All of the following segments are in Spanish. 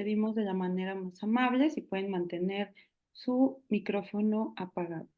pedimos de la manera más amable si pueden mantener su micrófono apagado.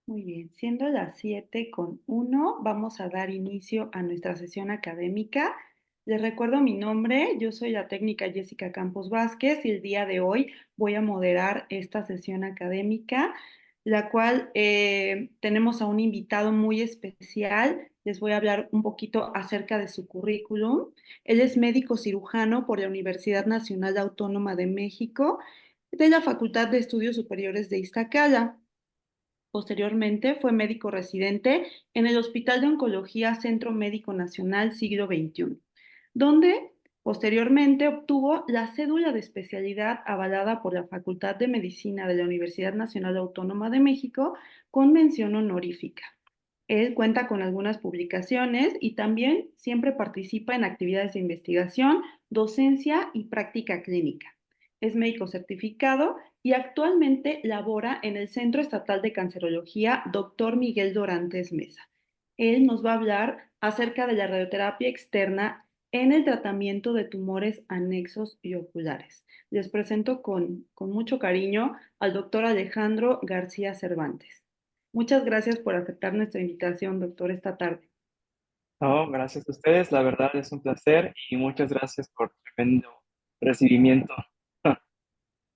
Muy bien, siendo las 7:01, vamos a dar inicio a nuestra sesión académica. Les recuerdo mi nombre, yo soy la técnica Jessica Campos Vázquez y el día de hoy voy a moderar esta sesión académica, la cual tenemos a un invitado muy especial. Les voy a hablar un poquito acerca de su currículum. Él es médico cirujano por la Universidad Nacional Autónoma de México, de la Facultad de Estudios Superiores de Iztacala. Posteriormente fue médico residente en el Hospital de Oncología Centro Médico Nacional Siglo XXI, donde posteriormente obtuvo la cédula de especialidad avalada por la Facultad de Medicina de la Universidad Nacional Autónoma de México con mención honorífica. Él cuenta con algunas publicaciones y también siempre participa en actividades de investigación, docencia y práctica clínica. Es médico certificado y actualmente labora en el Centro Estatal de Cancerología Dr. Miguel Dorantes Mesa. Él nos va a hablar acerca de la radioterapia externa en el tratamiento de tumores anexos y oculares. Les presento con mucho cariño al doctor Alejandro García Cervantes. Muchas gracias por aceptar nuestra invitación, doctor, esta tarde. No, gracias a ustedes, la verdad es un placer y muchas gracias por tremendo recibimiento.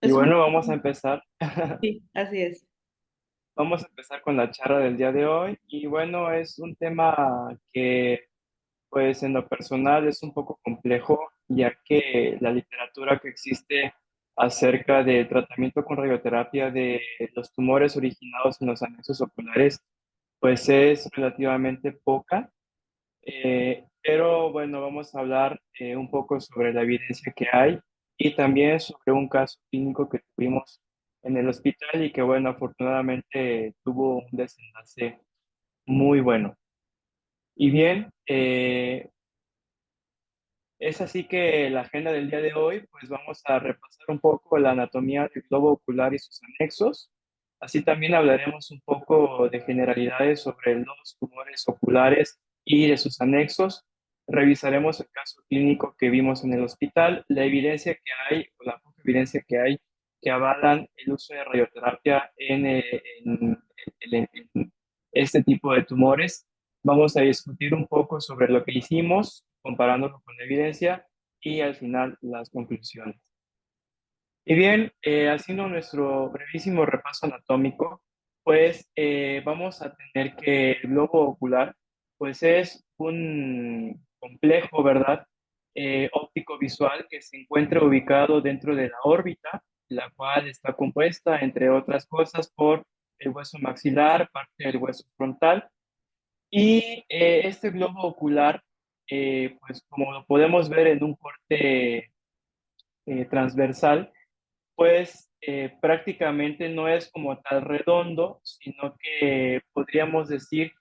Y Es un... bueno, vamos a empezar. Sí, así es. Vamos a empezar con la charla del día de hoy. Y bueno, es un tema que, pues, en lo personal es un poco complejo, ya que la literatura que existe acerca del tratamiento con radioterapia de los tumores originados en los anexos oculares, pues es relativamente poca. Pero bueno, vamos a hablar un poco sobre la evidencia que hay y también sobre un caso clínico que tuvimos en el hospital y que bueno, afortunadamente tuvo un desenlace muy bueno. Y bien, es así que la agenda del día de hoy, pues vamos a repasar un poco la anatomía del globo ocular y sus anexos. Así también hablaremos un poco de generalidades sobre los tumores oculares y de sus anexos. Revisaremos el caso clínico que vimos en el hospital, la evidencia que hay, o la poca evidencia que hay, que avalan el uso de radioterapia en este tipo de tumores. Vamos a discutir un poco sobre lo que hicimos, comparándolo con la evidencia y al final las conclusiones. Y bien, haciendo nuestro brevísimo repaso anatómico, pues vamos a tener que el globo ocular, pues es un complejo, ¿verdad? Óptico visual que se encuentra ubicado dentro de la órbita, la cual está compuesta, entre otras cosas, por el hueso maxilar, parte del hueso frontal y este globo ocular, pues como lo podemos ver en un corte transversal, pues prácticamente no es como tal redondo, sino que podríamos decir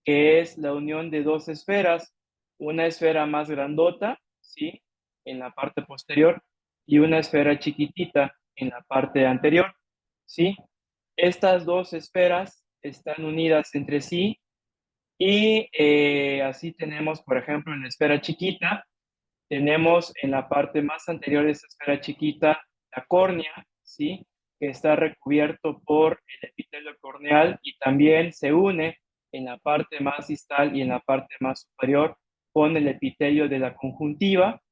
que es la unión de dos esferas, una esfera más grandota, ¿sí? En la parte posterior y una esfera chiquitita en la parte anterior, ¿sí? Estas dos esferas están unidas entre sí y así tenemos, por ejemplo, en la esfera chiquita, tenemos en la parte más anterior de esa esfera chiquita la córnea, ¿sí? Que está recubierto por el epitelio corneal y también se une en la parte más distal y en la parte más superior con el epitelio de la conjuntiva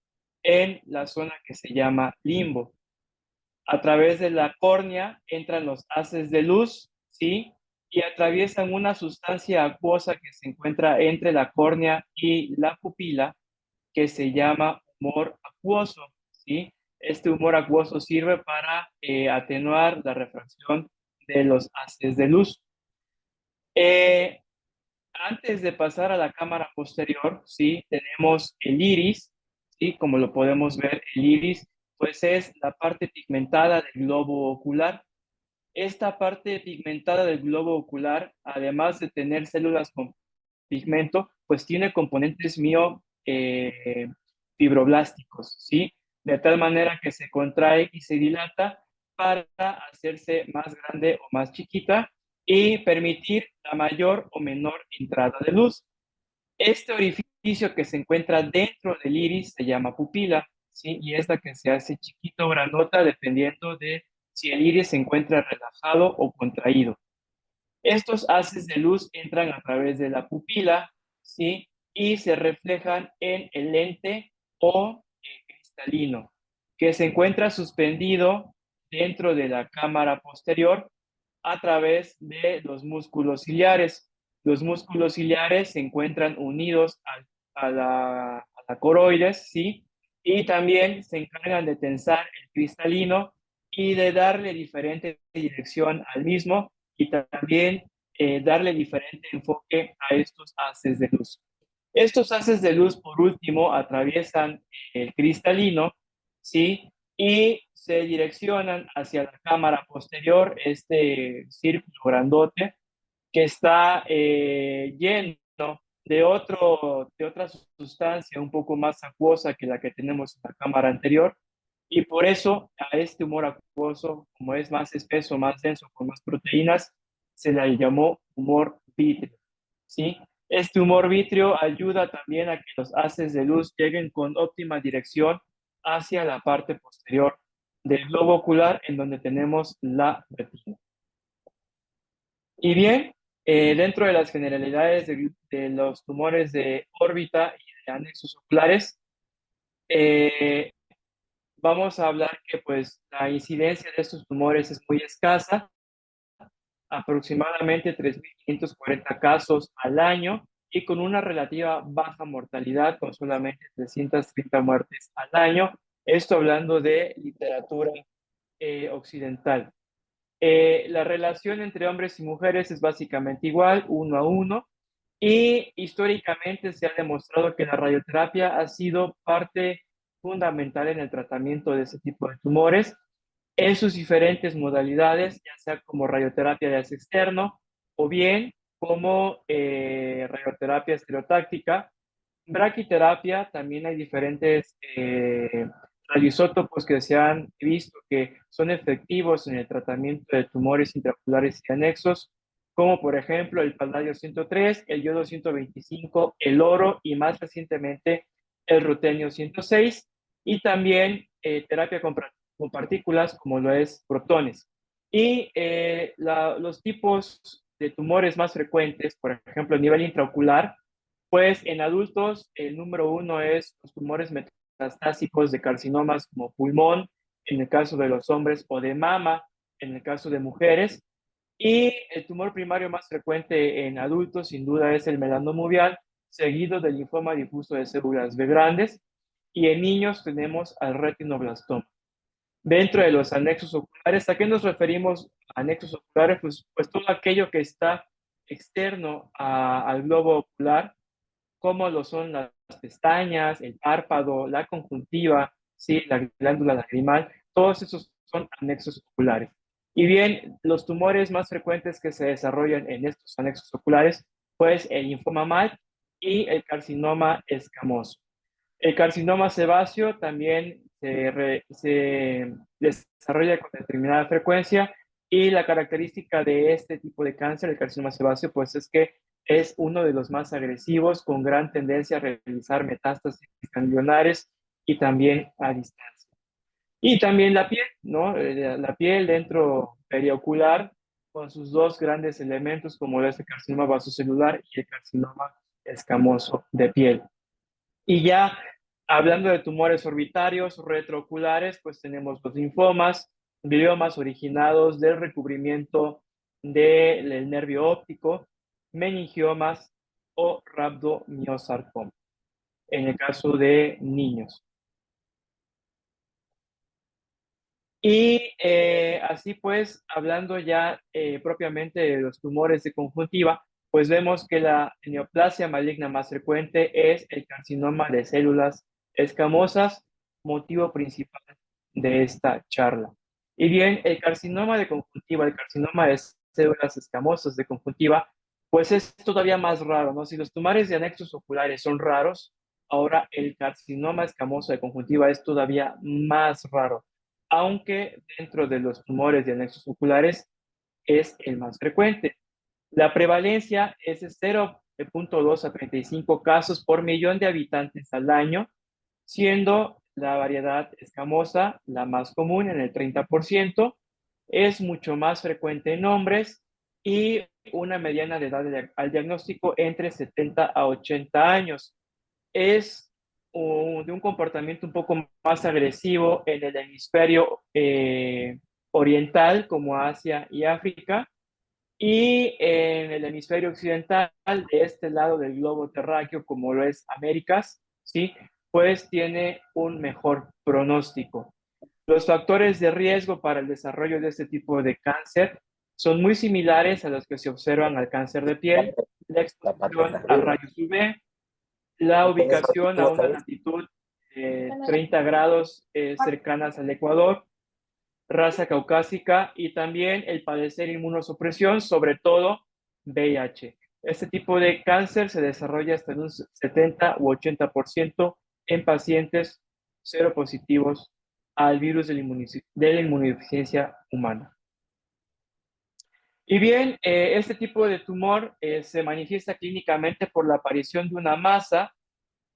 en la zona que se llama limbo. A través de la córnea entran los haces de luz, ¿sí? Y atraviesan una sustancia acuosa que se encuentra entre la córnea y la pupila, que se llama humor acuoso, ¿sí? Este humor acuoso sirve para atenuar la refracción de los haces de luz. Eh, Antes de pasar a la cámara posterior, ¿sí? Tenemos el iris, ¿sí? Como lo podemos ver, el iris pues es la parte pigmentada del globo ocular. Esta parte pigmentada del globo ocular, además de tener células con pigmento, pues tiene componentes fibroblásticos, ¿sí? De tal manera que se contrae y se dilata para hacerse más grande o más chiquita y permitir la mayor o menor entrada de luz. Este orificio que se encuentra dentro del iris se llama pupila, ¿sí? Y es la que se hace chiquito o grandota dependiendo de si el iris se encuentra relajado o contraído. Estos haces de luz entran a través de la pupila, ¿sí? Y se reflejan en el lente o el cristalino, que se encuentra suspendido dentro de la cámara posterior a través de los músculos ciliares. Los músculos ciliares se encuentran unidos a la coroides, ¿sí? Y también se encargan de tensar el cristalino y de darle diferente dirección al mismo y también darle diferente enfoque a estos haces de luz. Estos haces de luz, por último, atraviesan el cristalino, ¿sí? Y se direccionan hacia la cámara posterior, este círculo grandote, que está lleno de otra sustancia un poco más acuosa que la que tenemos en la cámara anterior, y por eso a este humor acuoso, como es más espeso, más denso, con más proteínas, se le llamó humor vítreo, ¿sí? Este humor vítreo ayuda también a que los haces de luz lleguen con óptima dirección hacia la parte posterior del globo ocular en donde tenemos la retina. Y bien, dentro de las generalidades de los tumores de órbita y de anexos oculares, eh, vamos a hablar que pues la incidencia de estos tumores es muy escasa, aproximadamente 3.540 casos al año y con una relativa baja mortalidad, con solamente 330 muertes al año. Esto hablando de literatura occidental. La relación entre hombres y mujeres es básicamente igual, 1 a 1, y históricamente se ha demostrado que la radioterapia ha sido parte fundamental en el tratamiento de ese tipo de tumores en sus diferentes modalidades, ya sea como radioterapia de gas externo o bien como radioterapia estereotáctica. Braquiterapia, también hay diferentes radioisótopos que se han visto que son efectivos en el tratamiento de tumores intraoculares y anexos, como por ejemplo el paladio 103, el yodo 125, el oro y más recientemente el rutenio 106, y también terapia con partículas como lo es protones. Y los tipos de tumores más frecuentes, por ejemplo a nivel intraocular, pues en adultos, el número 1 es los tumores metastásicos de carcinomas como pulmón, en el caso de los hombres, o de mama, en el caso de mujeres. Y el tumor primario más frecuente en adultos, sin duda, es el melanoma uveal, seguido del linfoma difuso de células B grandes. Y en niños tenemos al retinoblastoma. Dentro de los anexos oculares, ¿a qué nos referimos anexos oculares? Pues todo aquello que está externo al globo ocular, como lo son las pestañas, el párpado, la conjuntiva, ¿sí? La glándula lagrimal, todos esos son anexos oculares. Y bien, los tumores más frecuentes que se desarrollan en estos anexos oculares, pues el linfoma MAC y el carcinoma escamoso. El carcinoma sebáceo también se desarrolla con determinada frecuencia, y la característica de este tipo de cáncer, el carcinoma sebáceo, pues es que es uno de los más agresivos, con gran tendencia a realizar metástasis ganglionares y también a distancia. Y también la piel, ¿no? La piel dentro periocular, con sus dos grandes elementos, como es el carcinoma vasocelular y el carcinoma escamoso de piel. Y ya hablando de tumores orbitarios, retrooculares, pues tenemos los linfomas, gliomas originados del recubrimiento del nervio óptico, meningiomas o rhabdomiosarcoma, en el caso de niños. Y así pues, hablando ya propiamente de los tumores de conjuntiva, pues vemos que la neoplasia maligna más frecuente es el carcinoma de células escamosas, motivo principal de esta charla. Y bien, el carcinoma de conjuntiva, el carcinoma de células escamosas de conjuntiva, pues es todavía más raro, ¿no? Si los tumores de anexos oculares son raros, ahora el carcinoma escamoso de conjuntiva es todavía más raro, aunque dentro de los tumores de anexos oculares es el más frecuente. La prevalencia es de 0,2 a 35 casos por millón de habitantes al año, siendo la variedad escamosa la más común en el 30%, es mucho más frecuente en hombres y una mediana de edad al diagnóstico entre 70 a 80 años. Es de un comportamiento un poco más agresivo en el hemisferio oriental, como Asia y África, y en el hemisferio occidental, de este lado del globo terráqueo, como lo es Américas, ¿sí? Pues tiene un mejor pronóstico. Los factores de riesgo para el desarrollo de este tipo de cáncer son muy similares a los que se observan al cáncer de piel: la La parte de exposición a arriba. rayos UV, la ¿Me puedes ubicación repetir a otra una vez? latitud de 30 grados cercanas al Ecuador, raza caucásica y también el padecer inmunosupresión, sobre todo VIH. Este tipo de cáncer se desarrolla hasta en un 70 u 80% en pacientes seropositivos al virus de la inmunodeficiencia humana. Y bien, este tipo de tumor se manifiesta clínicamente por la aparición de una masa.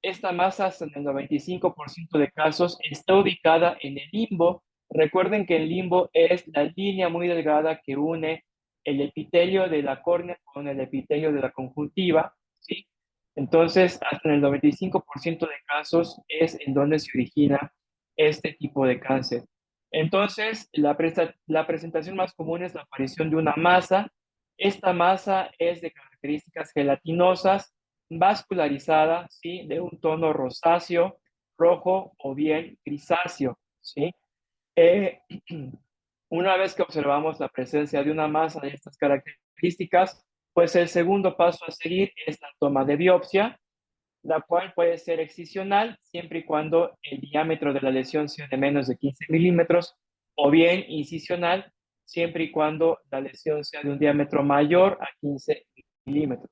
Esta masa, hasta en el 95% de casos, está ubicada en el limbo. Recuerden que el limbo es la línea muy delgada que une el epitelio de la córnea con el epitelio de la conjuntiva, ¿sí? Entonces, hasta en el 95% de casos es en donde se origina este tipo de cáncer. Entonces, la presentación más común es la aparición de una masa. Esta masa es de características gelatinosas, vascularizada, ¿sí? De un tono rosáceo, rojo o bien grisáceo, ¿sí? Eh, una vez que observamos la presencia de una masa de estas características, pues el segundo paso a seguir es la toma de biopsia, la cual puede ser excisional siempre y cuando el diámetro de la lesión sea de menos de 15 milímetros, o bien incisional siempre y cuando la lesión sea de un diámetro mayor a 15 milímetros.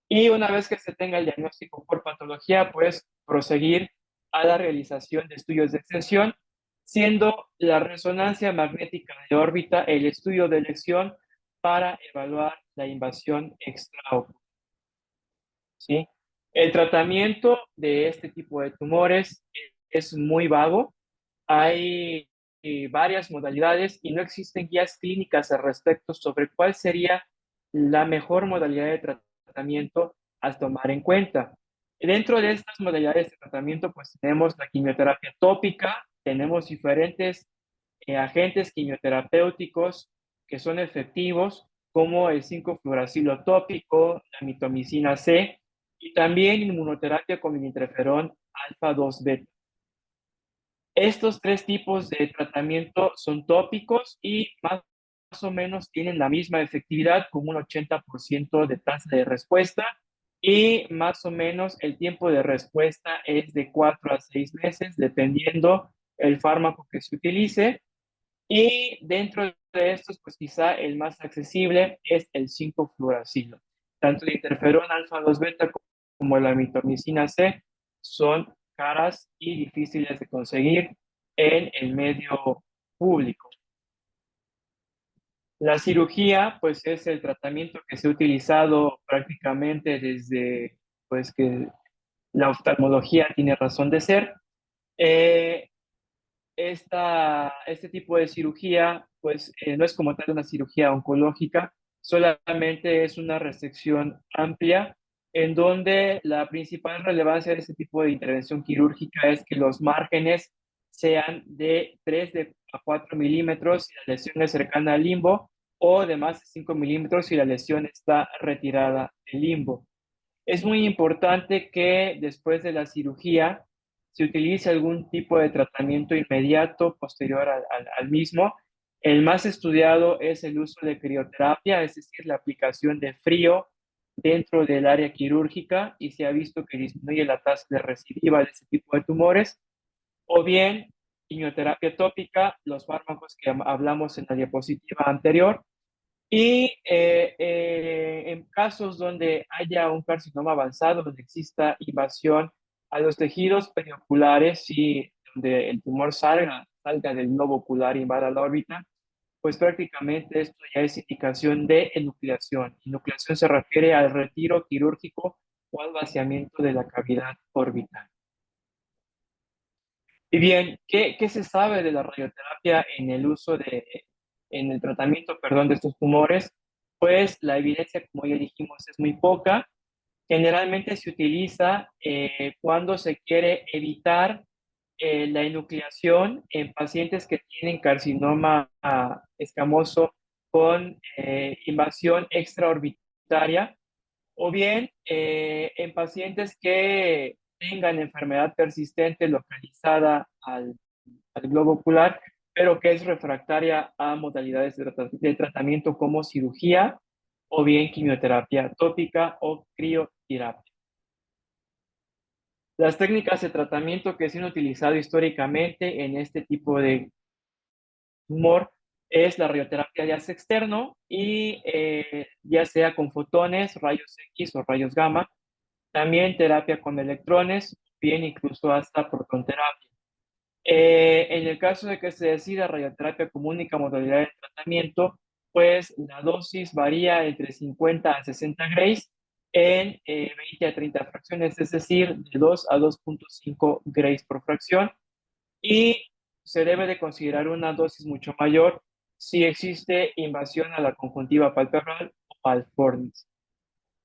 Y una vez que se tenga el diagnóstico por patología, pues proseguir a la realización de estudios de extensión, siendo la resonancia magnética de órbita el estudio de elección para evaluar la invasión extraocular, ¿sí? El tratamiento de este tipo de tumores es muy vago. Hay varias modalidades y no existen guías clínicas al respecto sobre cuál sería la mejor modalidad de tratamiento a tomar en cuenta. Dentro de estas modalidades de tratamiento, pues tenemos la quimioterapia tópica, tenemos diferentes agentes quimioterapéuticos que son efectivos, como el 5-fluoracilo tópico, la mitomicina C, y también inmunoterapia con el interferón alfa 2 beta. Estos tres tipos de tratamiento son tópicos y más o menos tienen la misma efectividad, con un 80% de tasa de respuesta, y más o menos el tiempo de respuesta es de 4 a 6 meses, dependiendo el fármaco que se utilice. Y dentro de estos, pues quizá el más accesible es el 5-fluoracilo. Tanto el interferón alfa 2 beta como la mitomicina C son caras y difíciles de conseguir en el medio público. La cirugía, pues es el tratamiento que se ha utilizado prácticamente desde, pues que la oftalmología tiene razón de ser. Eh, este tipo de cirugía, pues no es como tal una cirugía oncológica, solamente es una resección amplia en donde la principal relevancia de este tipo de intervención quirúrgica es que los márgenes sean de 3 a 4 milímetros si la lesión es cercana al limbo, o de más de 5 milímetros si la lesión está retirada del limbo. Es muy importante que después de la cirugía se utilice algún tipo de tratamiento inmediato posterior al mismo. El más estudiado es el uso de crioterapia, es decir, la aplicación de frío dentro del área quirúrgica, y se ha visto que disminuye la tasa de recidiva de este tipo de tumores. O bien quimioterapia tópica, los fármacos que hablamos en la diapositiva anterior, y en casos donde haya un carcinoma avanzado, donde exista invasión a los tejidos perioculares y donde el tumor salga del globo ocular y invada la órbita, pues prácticamente esto ya es indicación de enucleación. Enucleación se refiere al retiro quirúrgico o al vaciamiento de la cavidad orbital. Y bien, ¿qué se sabe de la radioterapia en el en el tratamiento, perdón, de estos tumores? Pues la evidencia, como ya dijimos, es muy poca. Generalmente se utiliza cuando se quiere evitar la enucleación en pacientes que tienen carcinoma escamoso con invasión extraorbitaria, o bien en pacientes que tengan enfermedad persistente localizada al globo ocular, pero que es refractaria a modalidades de tratamiento como cirugía o bien quimioterapia tópica o crioterapia. Las técnicas de tratamiento que se han utilizado históricamente en este tipo de tumor es la radioterapia de haz externo y ya sea con fotones, rayos X o rayos gamma, también terapia con electrones, bien incluso hasta protonterapia. En el caso de que se decida radioterapia como única modalidad de tratamiento, pues la dosis varía entre 50 a 60 grays en 20 a 30 fracciones, es decir, de 2 a 2.5 grays por fracción, y se debe de considerar una dosis mucho mayor si existe invasión a la conjuntiva palpebral o al fornix.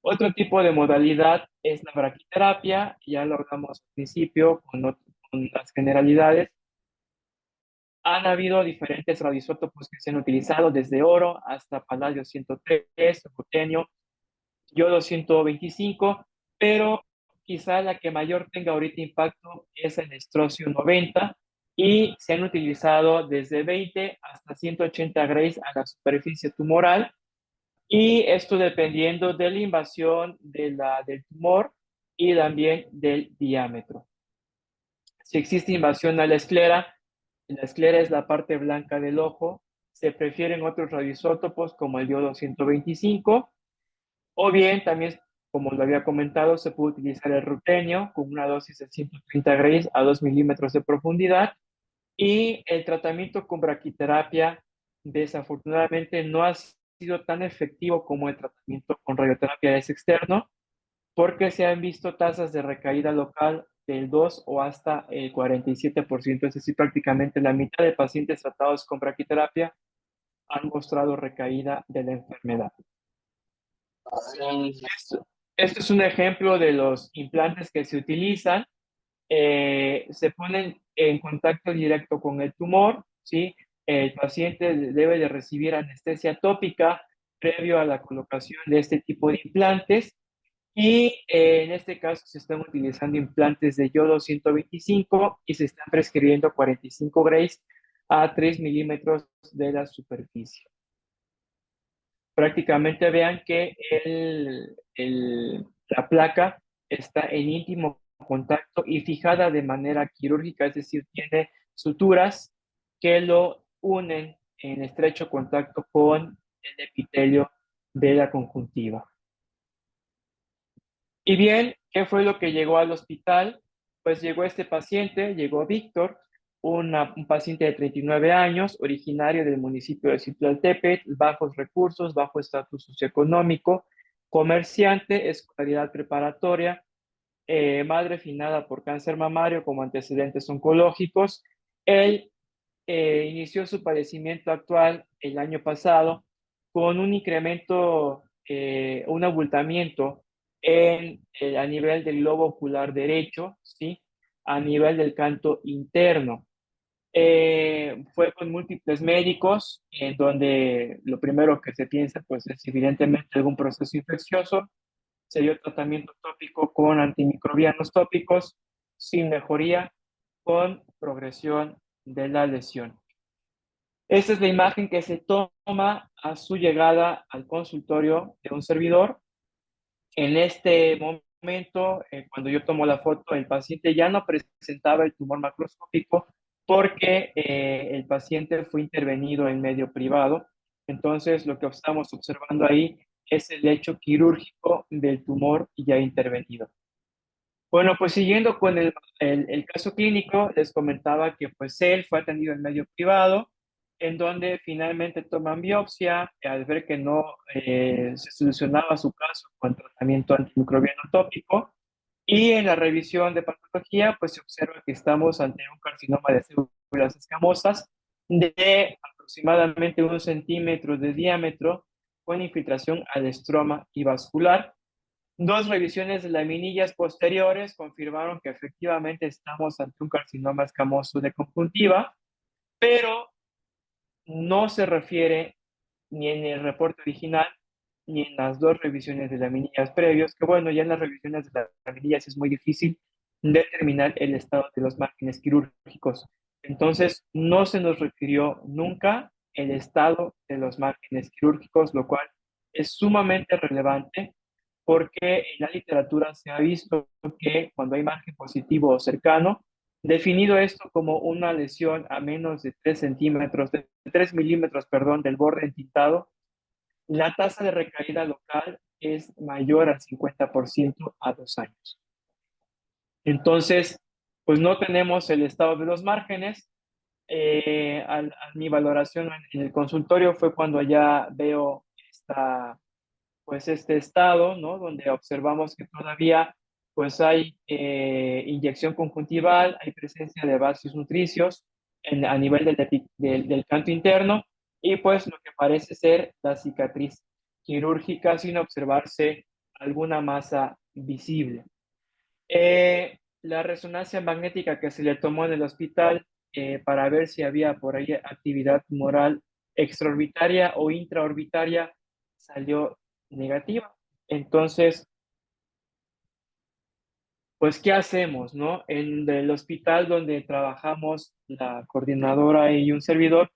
Otro tipo de modalidad es la braquiterapia, ya lo hablamos al principio con las generalidades. Han habido diferentes radioisótopos que se han utilizado, desde oro hasta paladio 103, rutenio, yodo 125, pero quizá la que mayor tenga ahorita impacto es el estroncio 90, y se han utilizado desde 20 hasta 180 grays a la superficie tumoral, y esto dependiendo de la invasión del tumor y también del diámetro. Si existe invasión a la esclera es la parte blanca del ojo, se prefieren otros radioisótopos como el yodo 125, o bien también, como lo había comentado, se puede utilizar el rutenio con una dosis de 130 grays a 2 milímetros de profundidad, y el tratamiento con braquiterapia desafortunadamente no ha sido tan efectivo como el tratamiento con radioterapia de externo, porque se han visto tasas de recaída local del 2 o hasta el 47%, es decir, prácticamente la mitad de pacientes tratados con braquiterapia han mostrado recaída de la enfermedad. Esto es un ejemplo de los implantes que se utilizan. Se ponen en contacto directo con el tumor, ¿sí? El paciente debe de recibir anestesia tópica previo a la colocación de este tipo de implantes, y en este caso se están utilizando implantes de yodo 125 y se están prescribiendo 45 grays a 3 milímetros de la superficie. Prácticamente vean que la placa está en íntimo contacto y fijada de manera quirúrgica, es decir, tiene suturas que lo unen en estrecho contacto con el epitelio de la conjuntiva. Y bien, ¿qué fue lo que llegó al hospital? Pues llegó este paciente, llegó Víctor, un paciente de 39 años, originario del municipio de Citlaltépetl, bajos recursos, bajo estatus socioeconómico, comerciante, escolaridad preparatoria, madre finada por cáncer mamario como antecedentes oncológicos. Él inició su padecimiento actual el año pasado con un incremento, un abultamiento a nivel del globo ocular derecho, ¿sí? A nivel del canto interno. Fue con múltiples médicos, en donde lo primero que se piensa, pues, es evidentemente algún proceso infeccioso. Se dio tratamiento tópico con antimicrobianos tópicos, sin mejoría, con progresión de la lesión. Esta es la imagen que se toma a su llegada al consultorio de un servidor. En este momento, cuando yo tomo la foto, el paciente ya no presentaba el tumor macroscópico, porque el paciente fue intervenido en medio privado. Entonces, lo que estamos observando ahí es el hecho quirúrgico del tumor ya intervenido. Bueno, pues siguiendo con el caso clínico, les comentaba que pues él fue atendido en medio privado, en donde finalmente toman biopsia, al ver que no se solucionaba su caso con tratamiento antimicrobiano tópico, y en la revisión de patología, pues se observa que estamos ante un carcinoma de células escamosas de aproximadamente 1 centímetro de diámetro, con infiltración al estroma y vascular. Dos revisiones de laminillas posteriores confirmaron que efectivamente estamos ante un carcinoma escamoso de conjuntiva, pero no se refiere ni en el reporte original ni en las dos revisiones de laminillas previos, que bueno, ya en las revisiones de las laminillas es muy difícil determinar el estado de los márgenes quirúrgicos. Entonces, no se nos refirió nunca el estado de los márgenes quirúrgicos, lo cual es sumamente relevante porque en la literatura se ha visto que cuando hay margen positivo o cercano, definido esto como una lesión a menos de 3 centímetros, de 3 milímetros, perdón, del borde entintado, la tasa de recaída local es mayor al 50% a 2 años. Entonces, pues no tenemos el estado de los márgenes. Mi valoración en el consultorio fue cuando ya veo pues este estado, ¿no? Donde observamos que todavía pues hay inyección conjuntival, hay presencia de vasos nutricios a nivel del canto interno y pues lo que parece ser la cicatriz quirúrgica sin observarse alguna masa visible. La resonancia magnética que se le tomó en el hospital para ver si había por ahí actividad tumoral extraorbitaria o intraorbitaria salió negativa. Entonces, pues, ¿qué hacemos, no? En el hospital donde trabajamos la coordinadora y un servidor,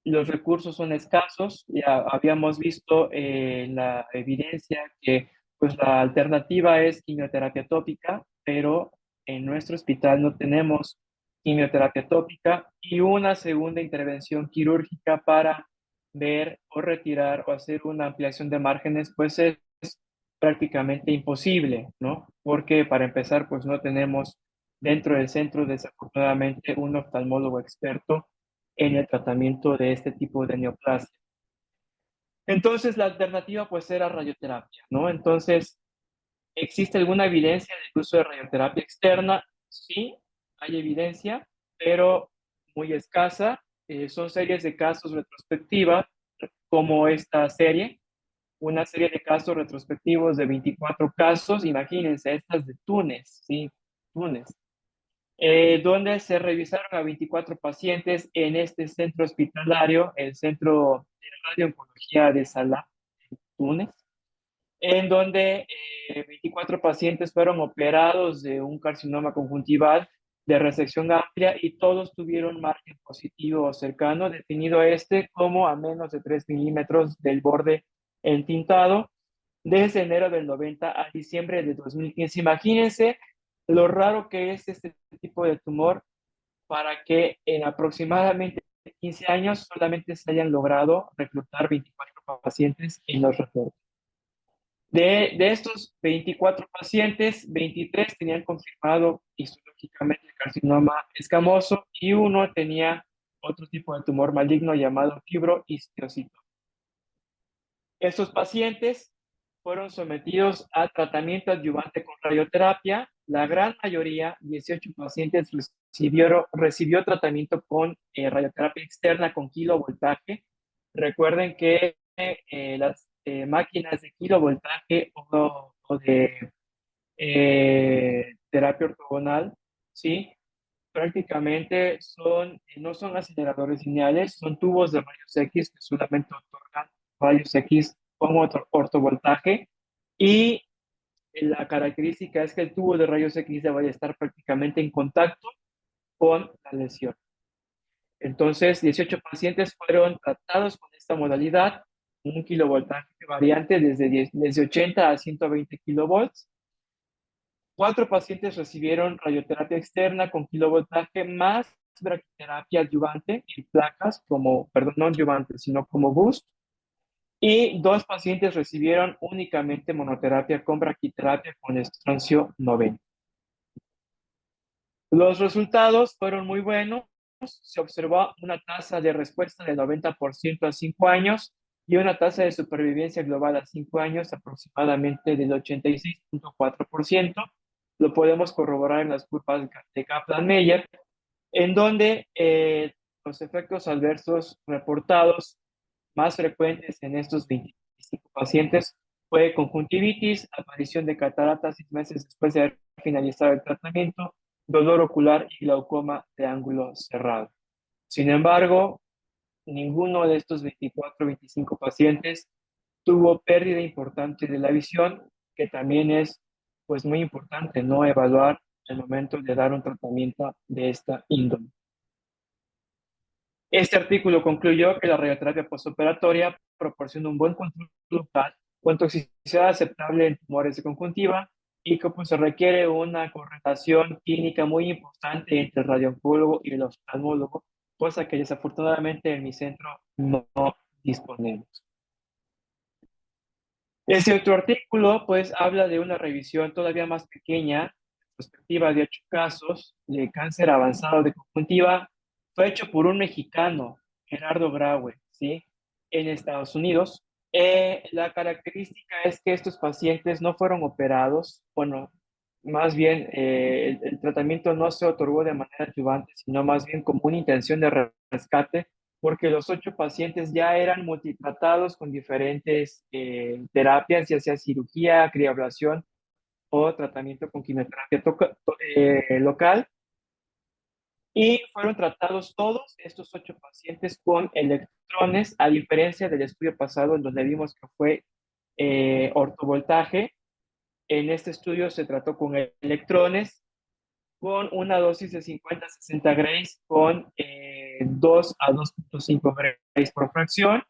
los recursos son escasos. Ya habíamos visto la evidencia que pues la alternativa es quimioterapia tópica, pero en nuestro hospital no tenemos quimioterapia tópica y una segunda intervención quirúrgica para ver o retirar o hacer una ampliación de márgenes, pues es prácticamente imposible, ¿no? Porque para empezar, pues no tenemos dentro del centro, desafortunadamente, un oftalmólogo experto en el tratamiento de este tipo de neoplasia. Entonces, la alternativa pues era radioterapia, ¿no? Entonces, ¿existe alguna evidencia del uso de radioterapia externa? Sí, hay evidencia, pero muy escasa. Son series de casos retrospectivas, como esta serie, una serie de casos retrospectivos de 24 casos, imagínense, estas de Túnez, ¿sí? Túnez, donde se revisaron a 24 pacientes en este centro hospitalario, el Centro de Radio-Oncología de Salah, Túnez, en donde 24 pacientes fueron operados de un carcinoma conjuntival de resección amplia y todos tuvieron margen positivo o cercano, definido este como a menos de 3 milímetros del borde entintado, desde enero del 90 a diciembre de 2015. Imagínense lo raro que es este tipo de tumor para que en aproximadamente 15 años solamente se hayan logrado reclutar 24 pacientes en los reportes. De estos 24 pacientes, 23 tenían confirmado histológicamente el carcinoma escamoso y uno tenía otro tipo de tumor maligno llamado fibrohistiocytoma. Estos pacientes fueron sometidos a tratamiento adyuvante con radioterapia. La gran mayoría, 18 pacientes, recibió tratamiento con radioterapia externa con kilovoltaje. Recuerden que las máquinas de kilovoltaje o de terapia ortogonal, ¿sí? Prácticamente no son aceleradores lineales, son tubos de rayos X que solamente otorgan rayos X con otro ortovoltaje y la característica es que el tubo de rayos X debe estar prácticamente en contacto con la lesión. Entonces, 18 pacientes fueron tratados con esta modalidad, un kilovoltaje variante desde 80 a 120 kilovolts. 4 pacientes recibieron radioterapia externa con kilovoltaje más braquiterapia adyuvante en placas, como, perdón, no adyuvante, sino como boost, y 2 pacientes recibieron únicamente monoterapia con braquiterapia con estroncio 90. Los resultados fueron muy buenos. Se observó una tasa de respuesta del 90% a 5 años y una tasa de supervivencia global a 5 años aproximadamente del 86.4%. Lo podemos corroborar en las curvas de Kaplan-Meier, en donde los efectos adversos reportados más frecuentes en estos 25 pacientes fue conjuntivitis, aparición de cataratas 6 meses después de haber finalizado el tratamiento, dolor ocular y glaucoma de ángulo cerrado. Sin embargo, ninguno de estos 24 o 25 pacientes tuvo pérdida importante de la visión, que también es pues muy importante no evaluar al momento de dar un tratamiento de esta índole. Este artículo concluyó que la radioterapia postoperatoria proporciona un buen control local con toxicidad aceptable en tumores de conjuntiva y que pues, se requiere una correlación clínica muy importante entre el radiooncólogo y el oftalmólogo, cosa que desafortunadamente en mi centro no disponemos. Este otro artículo pues habla de una revisión todavía más pequeña, perspectiva de 8 casos de cáncer avanzado de conjuntiva. Fue hecho por un mexicano, Gerardo Graue, ¿sí? En Estados Unidos. La característica es que estos pacientes no fueron operados, bueno, más bien el tratamiento no se otorgó de manera adyuvante, sino más bien como una intención de rescate, porque los 8 pacientes ya eran multitratados con diferentes terapias, ya sea cirugía, criablación o tratamiento con quimioterapia local, y fueron tratados todos estos 8 pacientes con electrones, a diferencia del estudio pasado en donde vimos que fue ortovoltaje. En este estudio se trató con electrones con una dosis de 50-60 grays con 2 a 2.5 grays por fracción.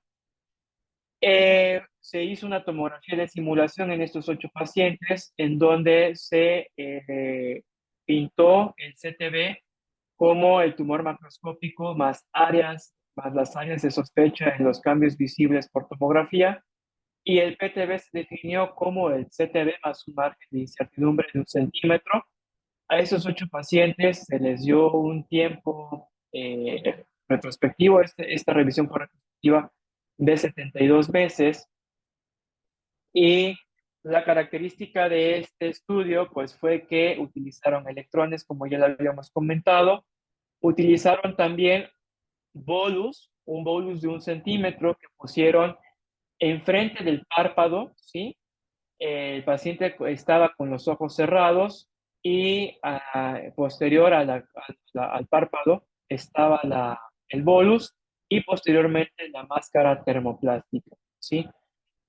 Se hizo una tomografía de simulación en estos 8 pacientes en donde se pintó el CTB como el tumor macroscópico más las áreas de sospecha en los cambios visibles por tomografía, y el PTB se definió como el CTB más un margen de incertidumbre de 1 centímetro. A esos 8 pacientes se les dio un tiempo retrospectivo, esta revisión fue retrospectiva de 72 meses, y la característica de este estudio pues fue que utilizaron electrones, como ya lo habíamos comentado, utilizaron también un bolus de 1 centímetro que pusieron enfrente del párpado, ¿sí? El paciente estaba con los ojos cerrados y posterior al párpado estaba el bolus y posteriormente la máscara termoplástica, ¿sí?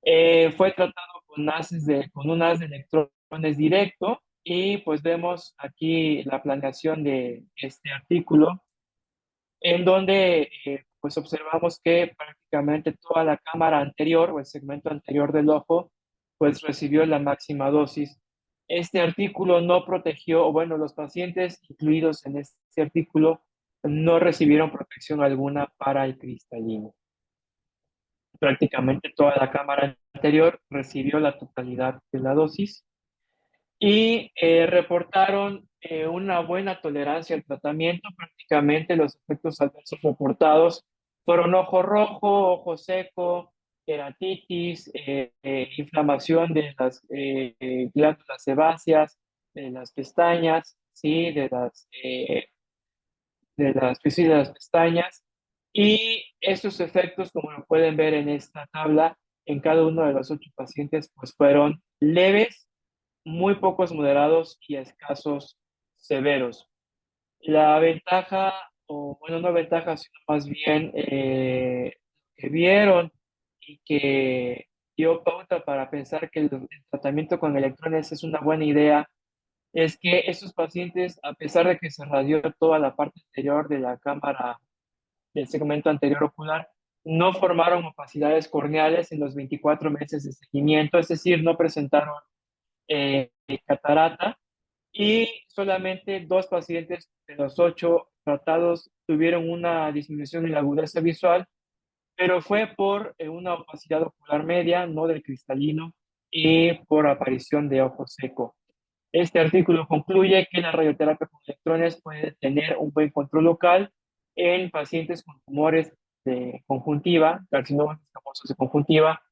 Fue tratado con un haz de electrones directo, y pues vemos aquí la planeación de este artículo en donde pues observamos que prácticamente toda la cámara anterior o el segmento anterior del ojo pues recibió la máxima dosis. Este artículo no protegió, o bueno, los pacientes incluidos en este artículo no recibieron protección alguna para el cristalino. Prácticamente toda la cámara anterior recibió la totalidad de la dosis, y reportaron una buena tolerancia al tratamiento. Prácticamente los efectos adversos reportados fueron ojo rojo, ojo seco, keratitis, inflamación de las glándulas sebáceas, de las pestañas, ¿sí? Pues sí, de las pestañas. Y estos efectos, como lo pueden ver en esta tabla, en cada uno de los 8 pacientes, pues fueron leves, muy pocos moderados y escasos severos. La ventaja, o bueno, no ventaja, sino más bien que vieron y que dio pauta para pensar que el tratamiento con electrones es una buena idea, es que estos pacientes, a pesar de que se radió toda la parte anterior de la cámara del segmento anterior ocular, no formaron opacidades corneales en los 24 meses de seguimiento, es decir, no presentaron catarata, y solamente 2 pacientes de los 8 tratados tuvieron una disminución en la agudeza visual, pero fue por una opacidad ocular media, no del cristalino, y por aparición de ojo seco. Este artículo concluye que la radioterapia con electrones puede tener un buen control local en pacientes con tumores de conjuntiva, carcinomas escamosos de conjuntiva,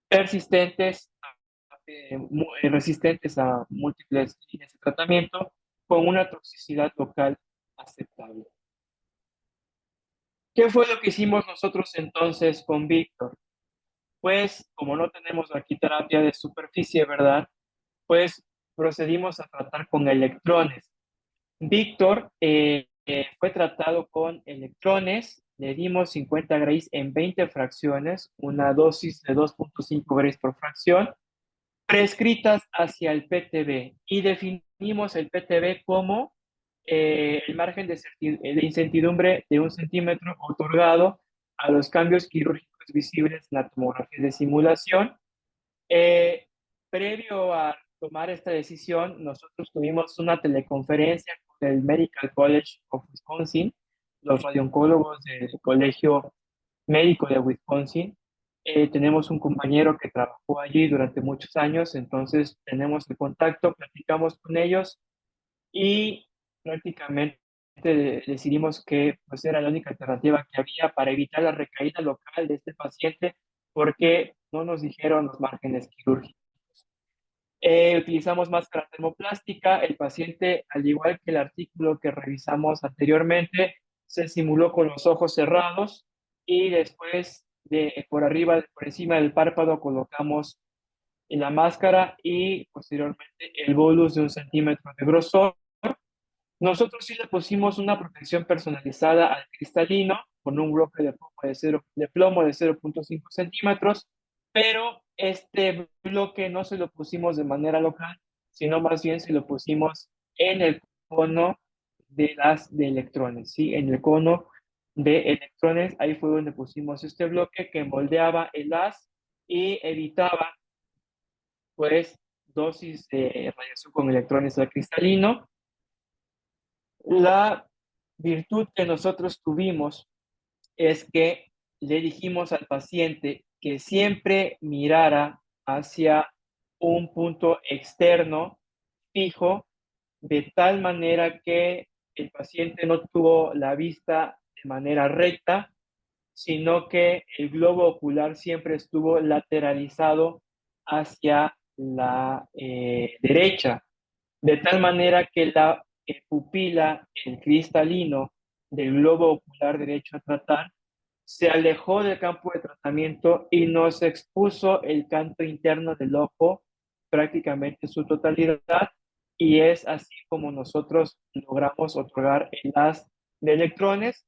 persistentes, resistentes a múltiples líneas de tratamiento, con una toxicidad local aceptable. ¿Qué fue lo que hicimos nosotros entonces con Víctor? Pues, como no tenemos aquí terapia de superficie, ¿verdad? Pues procedimos a tratar con electrones. Víctor fue tratado con electrones, le dimos 50 grays en 20 fracciones, una dosis de 2.5 grays por fracción, prescritas hacia el PTB, y definimos el PTB como el margen de incertidumbre de 1 centímetro otorgado a los cambios quirúrgicos visibles en la tomografía de simulación. Eh, Previo a tomar esta decisión, nosotros tuvimos una teleconferencia con el Medical College of Wisconsin, los radiooncólogos del Colegio Médico de Wisconsin. Tenemos un compañero que trabajó allí durante muchos años, entonces tenemos el contacto, platicamos con ellos y prácticamente decidimos que pues, era la única alternativa que había para evitar la recaída local de este paciente, porque no nos dijeron los márgenes quirúrgicos. Utilizamos máscara termoplástica. El paciente, al igual que el artículo que revisamos anteriormente, se simuló con los ojos cerrados y después por arriba, por encima del párpado, colocamos la máscara y posteriormente el bolus de 1 centímetro de grosor. Nosotros sí le pusimos una protección personalizada al cristalino con un bloque de plomo de 0.5 centímetros, pero este bloque no se lo pusimos de manera local, sino más bien se lo pusimos en el cono de electrones, ¿sí? En el cono de electrones, ahí fue donde pusimos este bloque que moldeaba el haz y evitaba, pues, dosis de radiación con electrones al cristalino. La virtud que nosotros tuvimos es que le dijimos al paciente que siempre mirara hacia un punto externo fijo, de tal manera que el paciente no tuvo la vista de manera recta, sino que el globo ocular siempre estuvo lateralizado hacia la derecha, de tal manera que la pupila, el cristalino del globo ocular derecho a tratar, se alejó del campo de tratamiento y nos expuso el canto interno del ojo prácticamente en su totalidad, y es así como nosotros logramos otorgar el haz de electrones.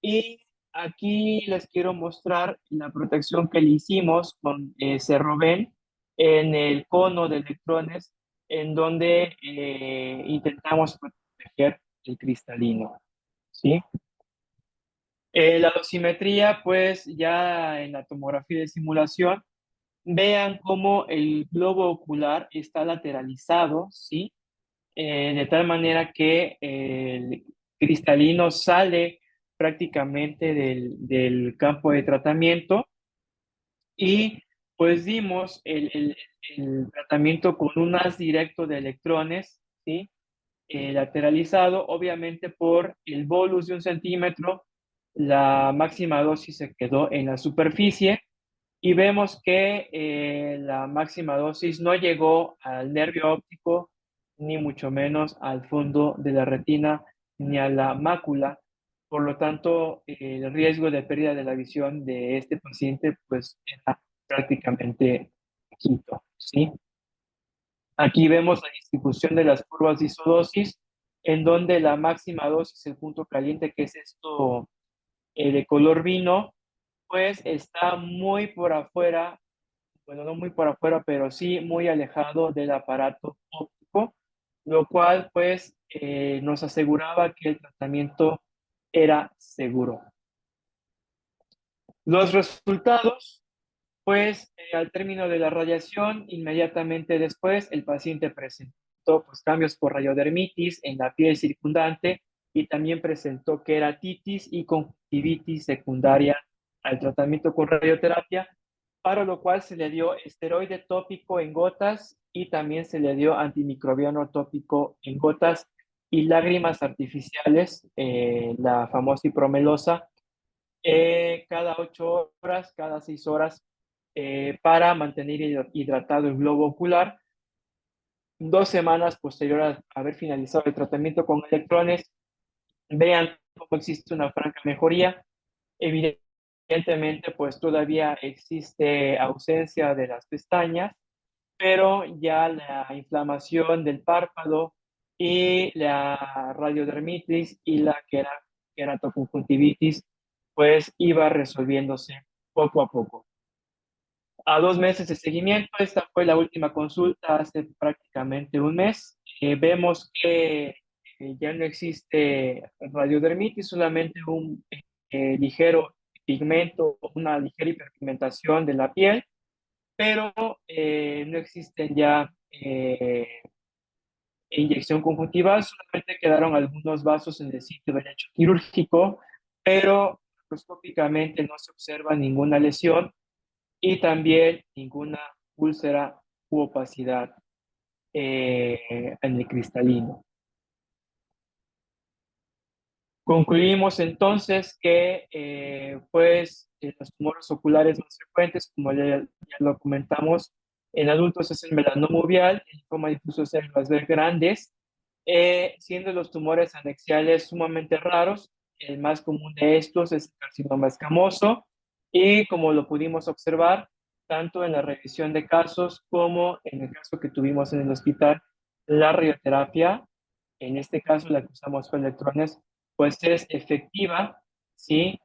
Y aquí les quiero mostrar la protección que le hicimos con Cerroven en el cono de electrones, en donde intentamos proteger el cristalino, ¿sí? La dosimetría, pues ya en la tomografía de simulación, vean cómo el globo ocular está lateralizado, ¿sí? De tal manera que el cristalino sale prácticamente del campo de tratamiento, y pues dimos el tratamiento con un haz directo de electrones, ¿sí? Lateralizado, obviamente por el bolus de 1 centímetro, la máxima dosis se quedó en la superficie y vemos que la máxima dosis no llegó al nervio óptico, ni mucho menos al fondo de la retina, ni a la mácula. Por lo tanto, el riesgo de pérdida de la visión de este paciente pues era prácticamente quinto, ¿sí? Aquí vemos la distribución de las curvas de isodosis, en donde la máxima dosis, el punto caliente, que es esto de color vino, pues está muy por afuera, bueno, no muy por afuera, pero sí muy alejado del aparato óptico, lo cual pues nos aseguraba que el tratamiento era seguro. Los resultados, pues al término de la radiación, inmediatamente después, el paciente presentó pues, cambios por radiodermitis en la piel circundante, y también presentó queratitis y conjuntivitis secundaria al tratamiento con radioterapia, para lo cual se le dio esteroide tópico en gotas y también se le dio antimicrobiano tópico en gotas y lágrimas artificiales, la famosa hipromelosa, cada 8 horas, cada 6 horas, para mantener hidratado el globo ocular. 2 semanas posterior a haber finalizado el tratamiento con electrones, vean cómo existe una franca mejoría. Evidentemente, pues todavía existe ausencia de las pestañas, pero ya la inflamación del párpado y la radiodermitis y la queratoconjuntivitis, pues iba resolviéndose poco a poco. A 2 meses de seguimiento, esta fue la última consulta hace prácticamente un mes. Vemos que ya no existe radiodermitis, solamente un ligero pigmento, una ligera hiperpigmentación de la piel, pero no existen ya inyección conjuntival, solamente quedaron algunos vasos en el sitio derecho quirúrgico, pero microscópicamente no se observa ninguna lesión y también ninguna úlcera u opacidad en el cristalino. Concluimos entonces que pues, los tumores oculares más frecuentes, como ya lo comentamos, en adultos es el melanoma uveal, el linfoma difuso de células B grandes, siendo los tumores anexiales sumamente raros. El más común de estos es el carcinoma escamoso y como lo pudimos observar, tanto en la revisión de casos como en el caso que tuvimos en el hospital, la radioterapia, en este caso la que usamos fue electrones, pues es efectiva, ¿sí?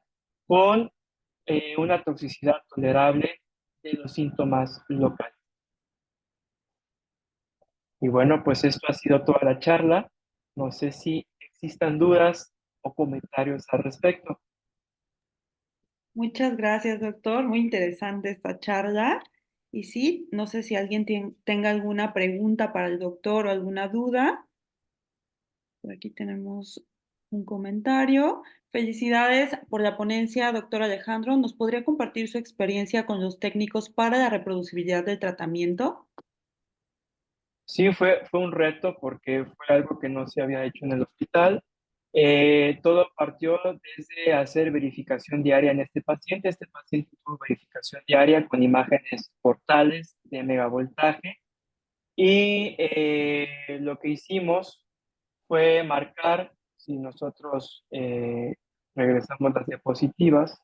Con una toxicidad tolerable de los síntomas locales. Y bueno, pues esto ha sido toda la charla. No sé si existan dudas o comentarios al respecto. Muchas gracias, doctor. Muy interesante esta charla. Y sí, no sé si alguien tenga alguna pregunta para el doctor o alguna duda. Por aquí tenemos un comentario. Felicidades por la ponencia, doctor Alejandro. ¿Nos podría compartir su experiencia con los técnicos para la reproducibilidad del tratamiento? Sí, fue un reto porque fue algo que no se había hecho en el hospital. Todo partió desde hacer verificación diaria en este paciente. Este paciente tuvo verificación diaria con imágenes portales de megavoltaje y lo que hicimos fue marcar, si nosotros regresamos las diapositivas,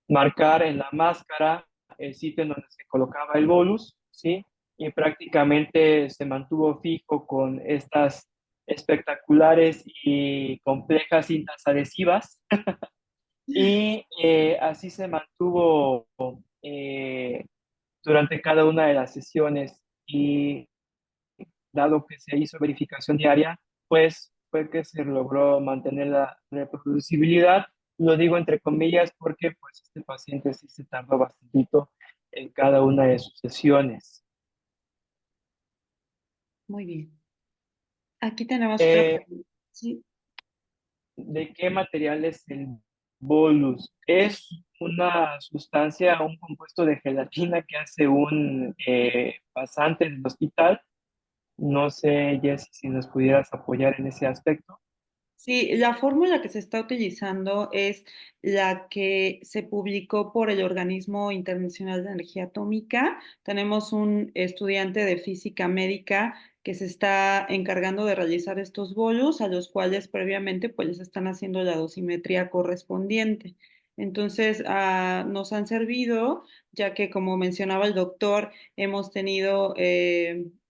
marcar en la máscara el sitio en donde se colocaba el bolus, ¿sí? Y prácticamente se mantuvo fijo con estas espectaculares y complejas cintas adhesivas y así se mantuvo eh, durante cada una de las sesiones y dado que se hizo verificación diaria, pues fue que se logró mantener la reproducibilidad. Lo digo entre comillas porque pues este paciente sí se tardó bastantito en cada una de sus sesiones. Muy bien. Aquí tenemos otra Eh, pregunta. Sí. ¿De qué material es el bolus? Es una sustancia, un compuesto de gelatina que hace un pasante del hospital. No sé, Jessy, si nos pudieras apoyar en ese aspecto. Sí, la fórmula que se está utilizando es la que se publicó por el Organismo Internacional de Energía Atómica. Tenemos un estudiante de física médica que se está encargando de realizar estos bolos, a los cuales previamente pues les están haciendo la dosimetría correspondiente. Entonces, nos han servido, ya que como mencionaba el doctor, hemos tenido,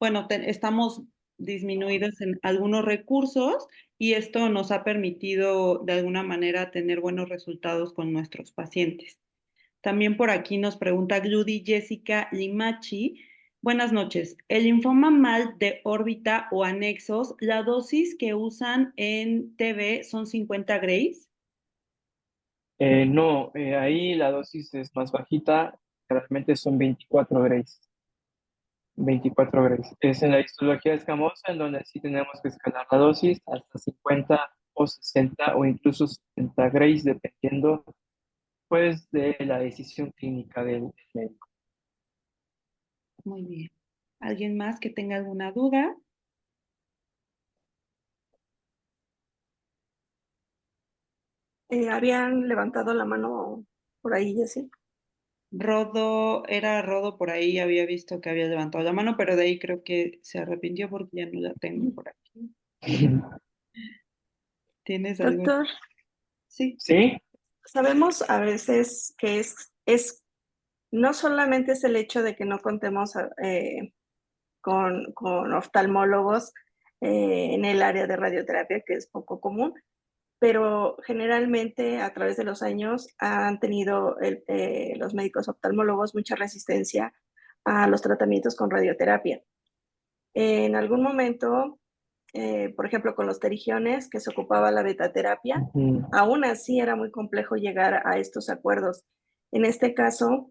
bueno, estamos disminuidos en algunos recursos y esto nos ha permitido de alguna manera tener buenos resultados con nuestros pacientes. También por aquí nos pregunta Gludy Jessica Limachi. Buenas noches. El linfoma MAL de órbita o anexos, la dosis que usan en TB son 50 grays. No, ahí la dosis es más bajita, realmente son 24 grays. 24 grays. Es en la histología escamosa, en donde sí tenemos que escalar la dosis hasta 50 o 60 o incluso 70 grays, dependiendo pues de la decisión clínica del médico. Muy bien. ¿Alguien más que tenga alguna duda? Habían levantado la mano por ahí, Jessy. Rodo por ahí, había visto que había levantado la mano, pero de ahí creo que se arrepintió porque ya no la tengo por aquí. ¿Tienes algo? Doctor, Sí. ¿Sí? sabemos a veces que no solamente es el hecho de que no contemos con oftalmólogos en el área de radioterapia, que es poco común, pero generalmente a través de los años han tenido los médicos oftalmólogos mucha resistencia a los tratamientos con radioterapia. En algún momento, por ejemplo, con los terigiones, que se ocupaba la betaterapia, Ujú. aún así era muy complejo llegar a estos acuerdos. En este caso,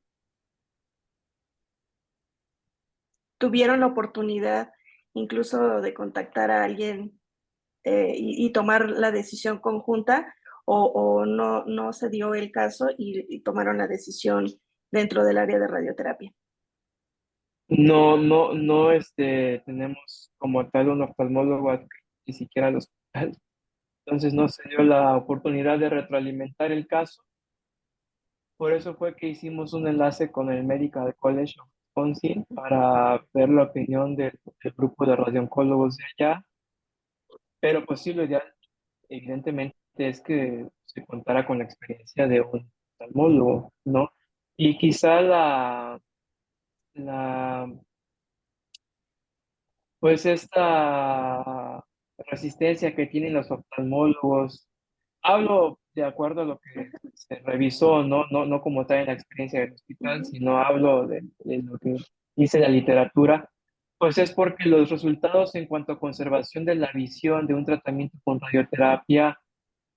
tuvieron la oportunidad incluso de contactar a alguien y tomar la decisión conjunta o no se dio el caso y tomaron la decisión dentro del área de radioterapia. No, no, no, tenemos como tal un oftalmólogo adscrito ni siquiera al hospital. Entonces no se dio la oportunidad de retroalimentar el caso. Por eso fue que hicimos un enlace con el Medical College of Wisconsin para ver la opinión del grupo de radiooncólogos de allá. Pero pues sí, lo ideal, evidentemente, es que se contara con la experiencia de un oftalmólogo, ¿no? Y quizá la pues esta resistencia que tienen los oftalmólogos, hablo de acuerdo a lo que se revisó, no como tal en la experiencia del hospital, sino hablo de lo que dice la literatura, pues es porque los resultados en cuanto a conservación de la visión de un tratamiento con radioterapia,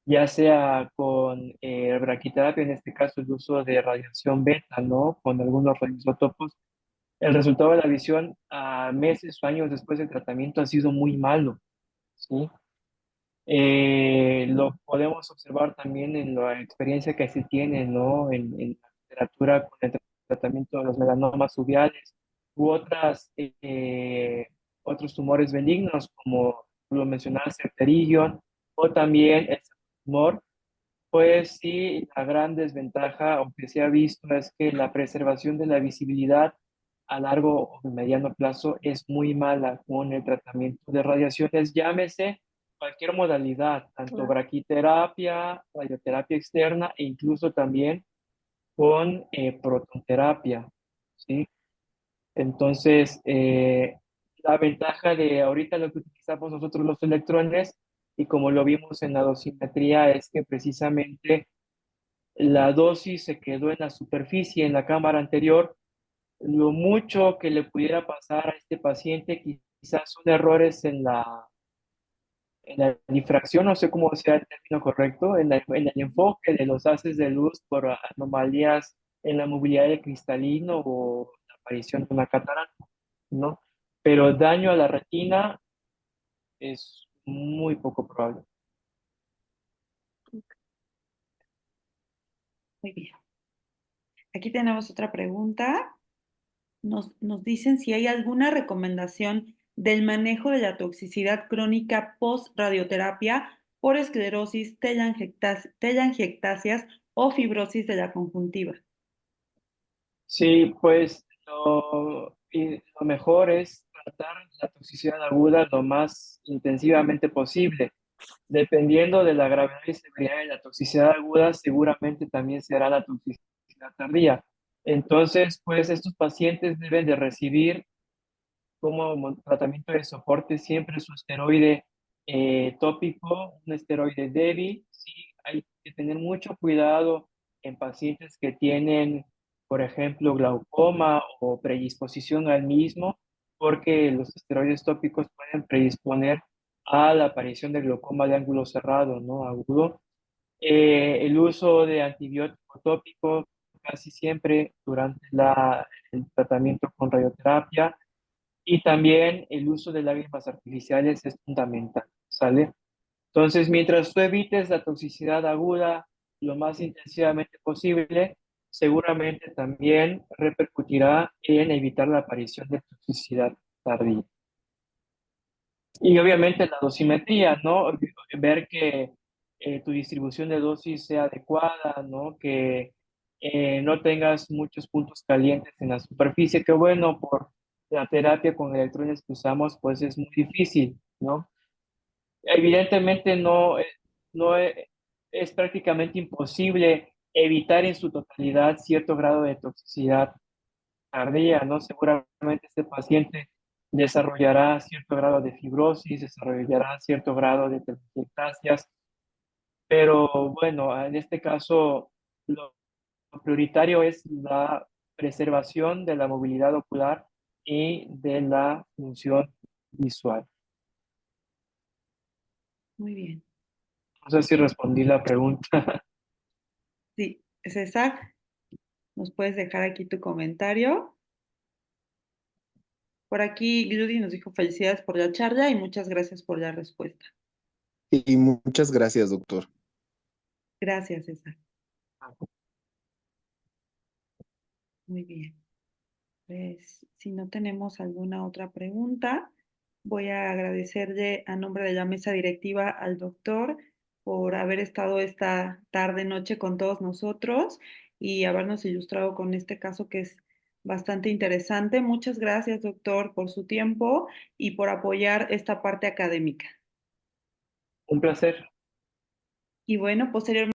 ya sea con braquiterapia, en este caso el uso de radiación beta, ¿no? Con algunos radioisótopos, el resultado de la visión a meses o años después del tratamiento ha sido muy malo, ¿sí? Lo podemos observar también en la experiencia que se tiene, ¿no? En la literatura con el tratamiento de los melanomas uveales u otros tumores benignos, como lo mencionaste, el pterigion, o también el tumor. Pues sí, la gran desventaja, aunque se ha visto, es que la preservación de la visibilidad a largo o mediano plazo es muy mala con el tratamiento de radiaciones, llámese cualquier modalidad, tanto Claro. braquiterapia, radioterapia externa e incluso también con protonterapia, ¿sí? Entonces, la ventaja de ahorita lo que utilizamos nosotros los electrones, y como lo vimos en la dosimetría, es que precisamente la dosis se quedó en la superficie, en la cámara anterior. Lo mucho que le pudiera pasar a este paciente quizás son errores en la difracción, no sé cómo sea el término correcto, en el enfoque de los haces de luz por anomalías en la movilidad del cristalino o la aparición de una catarata, ¿no? Pero daño a la retina es muy poco probable. Muy bien. Aquí tenemos otra pregunta. Nos dicen si hay alguna recomendación del manejo de la toxicidad crónica post-radioterapia por esclerosis, telangiectasias o fibrosis de la conjuntiva. Sí, pues lo mejor es tratar la toxicidad aguda lo más intensivamente posible. Dependiendo de la gravedad y severidad de la toxicidad aguda, seguramente también será la toxicidad tardía. Entonces, pues estos pacientes deben de recibir como tratamiento de soporte siempre su esteroide tópico, un esteroide débil. Sí, hay que tener mucho cuidado en pacientes que tienen, por ejemplo, glaucoma o predisposición al mismo, porque los esteroides tópicos pueden predisponer a la aparición de glaucoma de ángulo cerrado, ¿no? Agudo. El uso de antibiótico tópico casi siempre durante el tratamiento con radioterapia. y también el uso de lágrimas artificiales es fundamental, ¿sale? Entonces, mientras tú evites la toxicidad aguda lo más intensivamente posible, seguramente también repercutirá en evitar la aparición de toxicidad tardía. Y obviamente la dosimetría, ¿no? Ver que tu distribución de dosis sea adecuada, ¿no? Que no tengas muchos puntos calientes en la superficie, que bueno, por la terapia con electrones que usamos, pues es muy difícil, ¿no? Evidentemente no es prácticamente imposible evitar en su totalidad cierto grado de toxicidad tardía, ¿no? Seguramente este paciente desarrollará cierto grado de fibrosis, desarrollará cierto grado de telangiectasias, pero bueno, en este caso lo prioritario es la preservación de la movilidad ocular y de la función visual. Muy bien. No sé si respondí la pregunta. Sí, César, nos puedes dejar aquí tu comentario. Por aquí Judy nos dijo felicidades por la charla y muchas gracias por la respuesta. Y muchas gracias, doctor. Gracias, César. Muy bien. Pues si no tenemos alguna otra pregunta, voy a agradecerle a nombre de la mesa directiva al doctor por haber estado esta tarde, noche con todos nosotros y habernos ilustrado con este caso que es bastante interesante. Muchas gracias, doctor, por su tiempo y por apoyar esta parte académica. Un placer. Y bueno, posteriormente